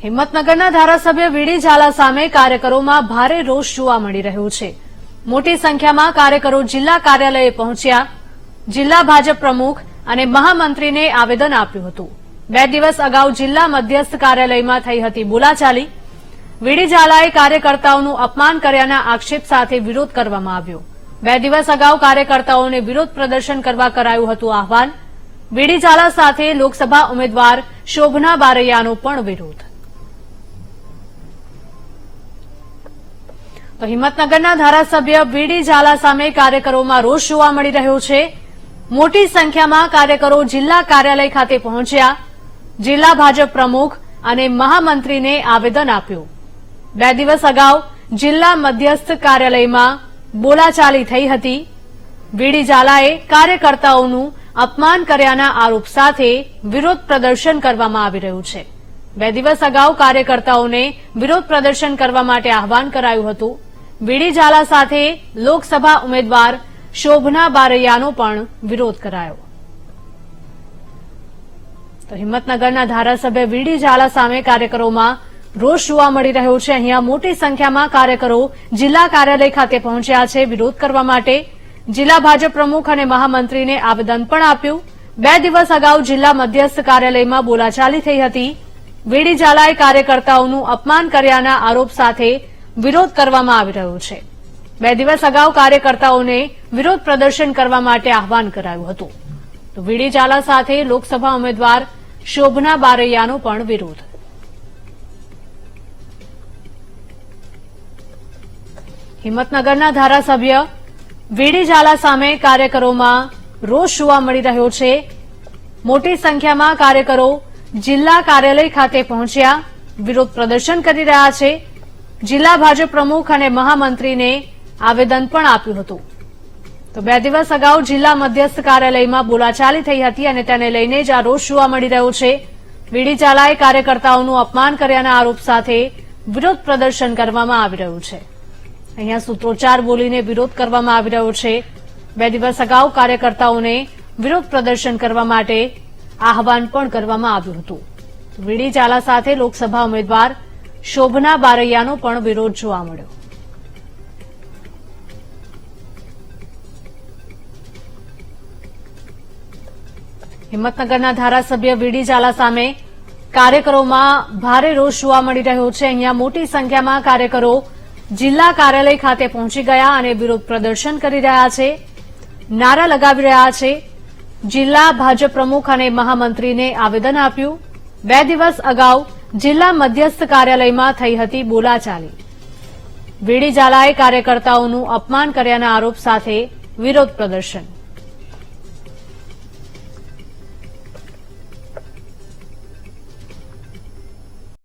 હિંમતનગરના ધારાસભ્ય વીડી ઝાલા સામે કાર્યકરોમાં ભારે રોષ જોવા મળી રહ્યો છે। મોટી સંખ્યામાં કાર્યકરો જિલ્લા કાર્યાલયે પહોંચ્યા, જિલ્લા ભાજપ પ્રમુખ અને મહામંત્રીને આવેદન આપ્યું હતું। 2 દિવસ અગાઉ જિલ્લા મધ્યસ્થ કાર્યાલયમાં થઈ હતી બોલાચાલી। વીડી ઝાલાએ કાર્યકર્તાઓનું અપમાન કર્યાના આક્ષેપ સાથે વિરોધ કરવામાં આવ્યો। 2 દિવસ અગાઉ કાર્યકર્તાઓને વિરોધ પ્રદર્શન કરવા કરાયું હતું આહવાન। વીડી ઝાલા સાથે લોકસભા ઉમેદવાર શોભના બારૈયાનો પણ વિરોધ। તો હિંમતનગરના ધારાસભ્ય વીડી ઝાલા સામે કાર્યકરોમાં રોષ જોવા મળી રહ્યો છે। મોટી સંખ્યામાં કાર્યકરો જિલ્લા કાર્યાલય ખાતે પહોંચ્યા, જિલ્લા ભાજપ પ્રમુખ અને મહામંત્રીને આવેદન આપ્યું। 2 દિવસ અગાઉ જિલ્લા મધ્યસ્થ કાર્યાલયમાં બોલાચાલી થઈ હતી। વીડી ઝાલાએ કાર્યકર્તાઓનું અપમાન કર્યાના આરોપ સાથે વિરોધ પ્રદર્શન કરવામાં આવી રહ્યું છે। 2 દિવસ અગાઉ કાર્યકર્તાઓને વિરોધ પ્રદર્શન કરવા માટે આહવાન કરાયું હતું। વીડી ઝાલા સાથે લોકસભા ઉમેદવાર શોભના બારૈયાનો પણ વિરોધ કરાયો। તો હિંમતનગરના ધારાસભ્ય વીડી ઝાલા સામે કાર્યકરોમાં રોષ જોવા મળી રહ્યો છે। અહીંયા મોટી સંખ્યામાં કાર્યકરો જિલ્લા કાર્યાલય ખાતે પહોંચ્યા છે વિરોધ કરવા માટે। જિલ્લા ભાજપ પ્રમુખ અને મહામંત્રીને આવેદન પણ આપ્યું। 2 દિવસ અગાઉ જિલ્લા મધ્યસ્થ કાર્યાલયમાં બોલાચાલી થઈ હતી। વીડી ઝાલાએ કાર્યકર્તાઓનું અપમાન કર્યાના આરોપ સાથે વિરોધ કરવામાં આવી રહ્યો છે। 2 દિવસ અગાઉ કાર્યકર્તાઓને વિરોધ પ્રદર્શન કરવા માટે આહવાન કરાયું હતું। તો વીડી ઝાલા સાથે લોકસભા ઉમેદવાર શોભના બારૈયાનો પણ વિરોધ। હિંમતનગરના ધારાસભ્ય વીડી ઝાલા સામે કાર્યકરોમાં રોષ જોવા મળી રહ્યો છે। મોટી સંખ્યામાં કાર્યકરો જિલ્લા કાર્યાલય ખાતે પહોંચ્યા, વિરોધ પ્રદર્શન કરી રહ્યા છે। જિલ્લા ભાજપ પ્રમુખ અને મહામંત્રીને આવેદન પણ આપ્યું હતું। તો 2 દિવસ અગાઉ જિલ્લા મધ્યસ્થ કાર્યાલયમાં બોલાચાલી થઈ હતી અને તેને લઈને જ આ રોષ જોવા મળી રહ્યો છે। વીડી ઝાલાએ કાર્યકર્તાઓનું અપમાન કર્યાના આરોપ સાથે વિરોધ પ્રદર્શન કરવામાં આવી રહ્યું છે। અહીંયા સૂત્રોચ્ચાર બોલીને વિરોધ કરવામાં આવી રહ્યો છે। 2 દિવસ અગાઉ કાર્યકર્તાઓને વિરોધ પ્રદર્શન કરવા માટે આહવાન પણ કરવામાં આવ્યું હતું। વીડી ઝાલા સાથે લોકસભા ઉમેદવાર શોભના બારૈયાનો પણ વિરોધ જોવા મળ્યો। હિંમતનગરના ધારાસભ્ય વીડી ઝાલા સામે કાર્યકરોમાં ભારે રોષ જોવા મળી રહ્યો છે। અહીંયા મોટી સંખ્યામાં કાર્યકરો જિલ્લા કાર્યાલય ખાતે પહોંચી ગયા અને વિરોધ પ્રદર્શન કરી રહ્યા છે, નારા લગાવી રહ્યા છે। જિલ્લા ભાજપ પ્રમુખ અને મહામંત્રીને આવેદન આપ્યું। 2 દિવસ અગાઉ જિલ્લા મધ્યસ્થ કાર્યાલયમાં થઈ હતી બોલાચાલી। વીડી ઝાલાએ કાર્યકર્તાઓનું અપમાન કર્યાના આરોપ સાથે વિરોધ પ્રદર્શન।